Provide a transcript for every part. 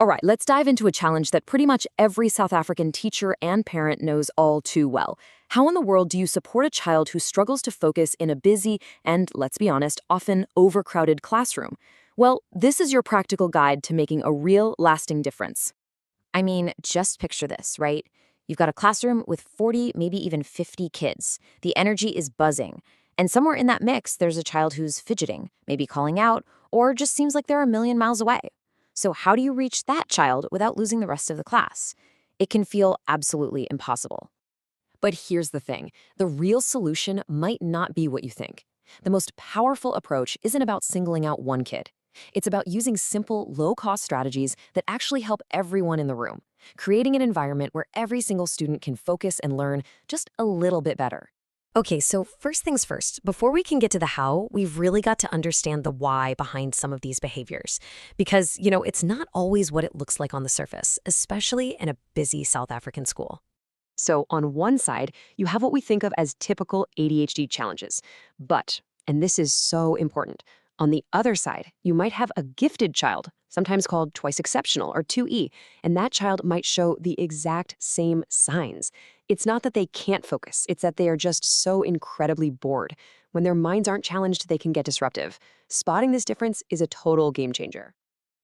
All right, let's dive into a challenge that pretty much every South African teacher and parent knows all too well. How in the world do you support a child who struggles to focus in a busy and, let's be honest, often overcrowded classroom? Well, this is your practical guide to making a real, lasting difference. I mean, just picture this, right? You've got a classroom with 40, maybe even 50 kids. The energy is buzzing. And somewhere in that mix, there's a child who's fidgeting, maybe calling out, or just seems like they're a million miles away. So, how do you reach that child without losing the rest of the class? It can feel absolutely impossible. But here's the thing, the real solution might not be what you think. The most powerful approach isn't about singling out one kid. It's about using simple, low-cost strategies that actually help everyone in the room, creating an environment where every single student can focus and learn just a little bit better. Okay, so first things first, before we can get to the how, we've really got to understand the why behind some of these behaviors. Because, it's not always what it looks like on the surface, especially in a busy South African school. So on one side, you have what we think of as typical ADHD challenges. But, and this is so important, on the other side, you might have a gifted child, sometimes called twice exceptional or 2E, and that child might show the exact same signs. It's not that they can't focus, it's that they are just so incredibly bored. When their minds aren't challenged, they can get disruptive. Spotting this difference is a total game changer.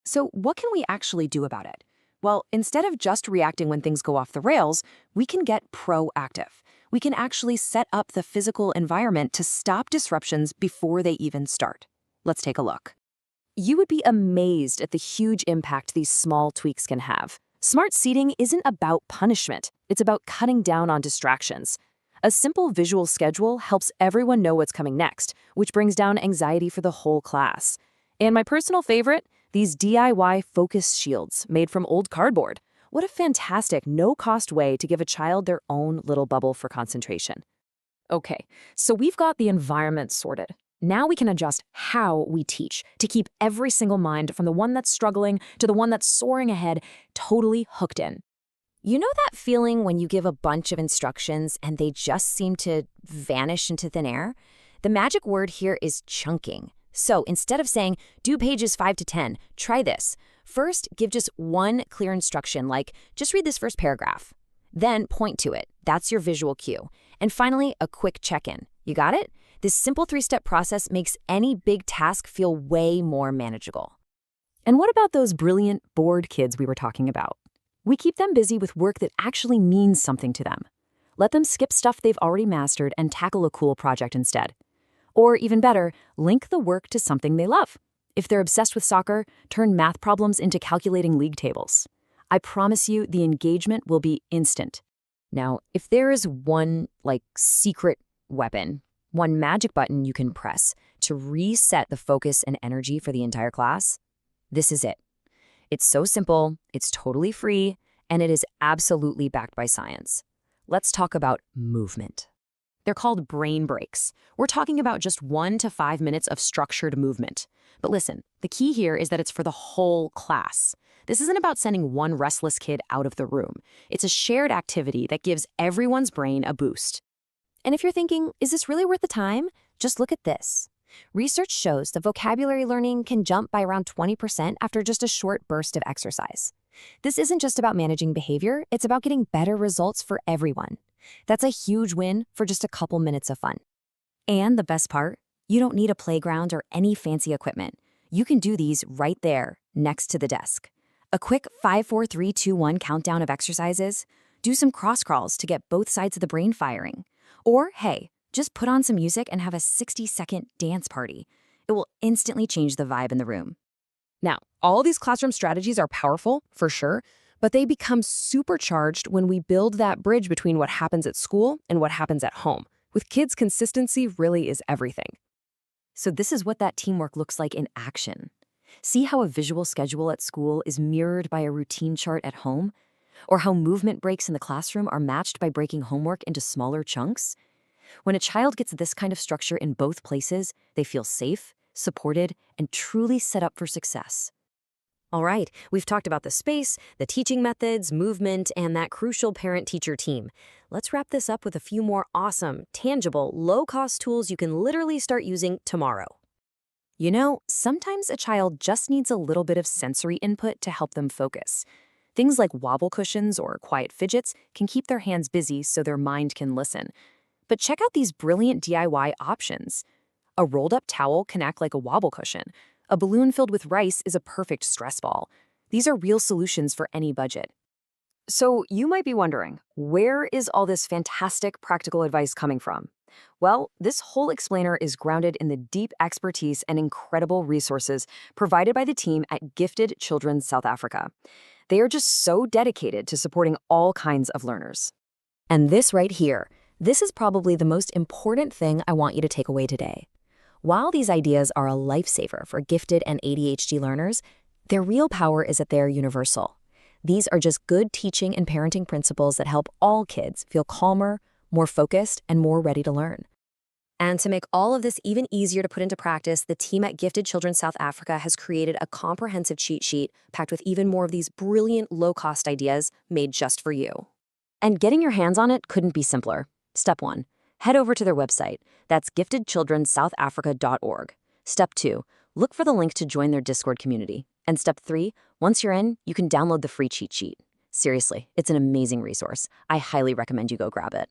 So what can we actually do about it? Well, instead of just reacting when things go off the rails, we can get proactive. We can actually set up the physical environment to stop disruptions before they even start. Let's take a look. You would be amazed at the huge impact these small tweaks can have. Smart seating isn't about punishment. It's about cutting down on distractions. A simple visual schedule helps everyone know what's coming next, which brings down anxiety for the whole class. And my personal favorite, these DIY focus shields made from old cardboard. What a fantastic, no-cost way to give a child their own little bubble for concentration. Okay, so we've got the environment sorted. Now we can adjust how we teach to keep every single mind from the one that's struggling to the one that's soaring ahead totally hooked in. You know that feeling when you give a bunch of instructions and they just seem to vanish into thin air? The magic word here is chunking. So instead of saying, do pages 5 to 10, try this. First, give just one clear instruction, like, just read this first paragraph. Then point to it. That's your visual cue. And finally, a quick check-in. You got it? This simple 3-step process makes any big task feel way more manageable. And what about those brilliant, bored kids we were talking about? We keep them busy with work that actually means something to them. Let them skip stuff they've already mastered and tackle a cool project instead. Or even better, link the work to something they love. If they're obsessed with soccer, turn math problems into calculating league tables. I promise you the engagement will be instant. Now, if there is one, secret weapon, one magic button you can press to reset the focus and energy for the entire class, this is it. It's so simple, it's totally free, and it is absolutely backed by science. Let's talk about movement. They're called brain breaks. We're talking about just 1 to 5 minutes of structured movement. But listen, the key here is that it's for the whole class. This isn't about sending one restless kid out of the room. It's a shared activity that gives everyone's brain a boost. And if you're thinking, is this really worth the time? Just look at this. Research shows that vocabulary learning can jump by around 20% after just a short burst of exercise. This isn't just about managing behavior, it's about getting better results for everyone. That's a huge win for just a couple minutes of fun. And the best part, you don't need a playground or any fancy equipment. You can do these right there, next to the desk. A quick 5, 4, 3, 2, 1 countdown of exercises. Do some cross crawls to get both sides of the brain firing. Or, hey, just put on some music and have a 60-second dance party. It will instantly change the vibe in the room. Now, all these classroom strategies are powerful, for sure, but they become supercharged when we build that bridge between what happens at school and what happens at home. With kids, consistency really is everything. So this is what that teamwork looks like in action. See how a visual schedule at school is mirrored by a routine chart at home? Or how movement breaks in the classroom are matched by breaking homework into smaller chunks? When a child gets this kind of structure in both places, they feel safe, supported, and truly set up for success. All right, we've talked about the space, the teaching methods, movement, and that crucial parent-teacher team. Let's wrap this up with a few more awesome, tangible, low-cost tools you can literally start using tomorrow. You know, sometimes a child just needs a little bit of sensory input to help them focus. Things like wobble cushions or quiet fidgets can keep their hands busy so their mind can listen. But check out these brilliant DIY options. A rolled-up towel can act like a wobble cushion. A balloon filled with rice is a perfect stress ball. These are real solutions for any budget. So you might be wondering, where is all this fantastic practical advice coming from? Well, this whole explainer is grounded in the deep expertise and incredible resources provided by the team at Gifted Children South Africa. They are just so dedicated to supporting all kinds of learners. And this right here, this is probably the most important thing I want you to take away today. While these ideas are a lifesaver for gifted and ADHD learners, their real power is that they are universal. These are just good teaching and parenting principles that help all kids feel calmer, more focused, and more ready to learn. And to make all of this even easier to put into practice, the team at Gifted Children South Africa has created a comprehensive cheat sheet packed with even more of these brilliant low-cost ideas made just for you. And getting your hands on it couldn't be simpler. Step 1. Head over to their website. That's giftedchildrensouthafrica.org. Step 2. Look for the link to join their Discord community. And step 3, once you're in, you can download the free cheat sheet. Seriously, it's an amazing resource. I highly recommend you go grab it.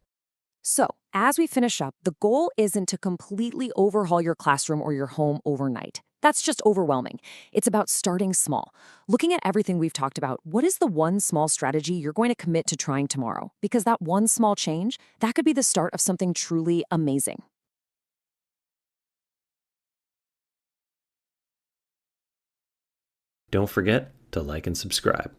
So, as we finish up, the goal isn't to completely overhaul your classroom or your home overnight. That's just overwhelming. It's about starting small. Looking at everything we've talked about, what is the one small strategy you're going to commit to trying tomorrow? Because that one small change, that could be the start of something truly amazing. Don't forget to like and subscribe.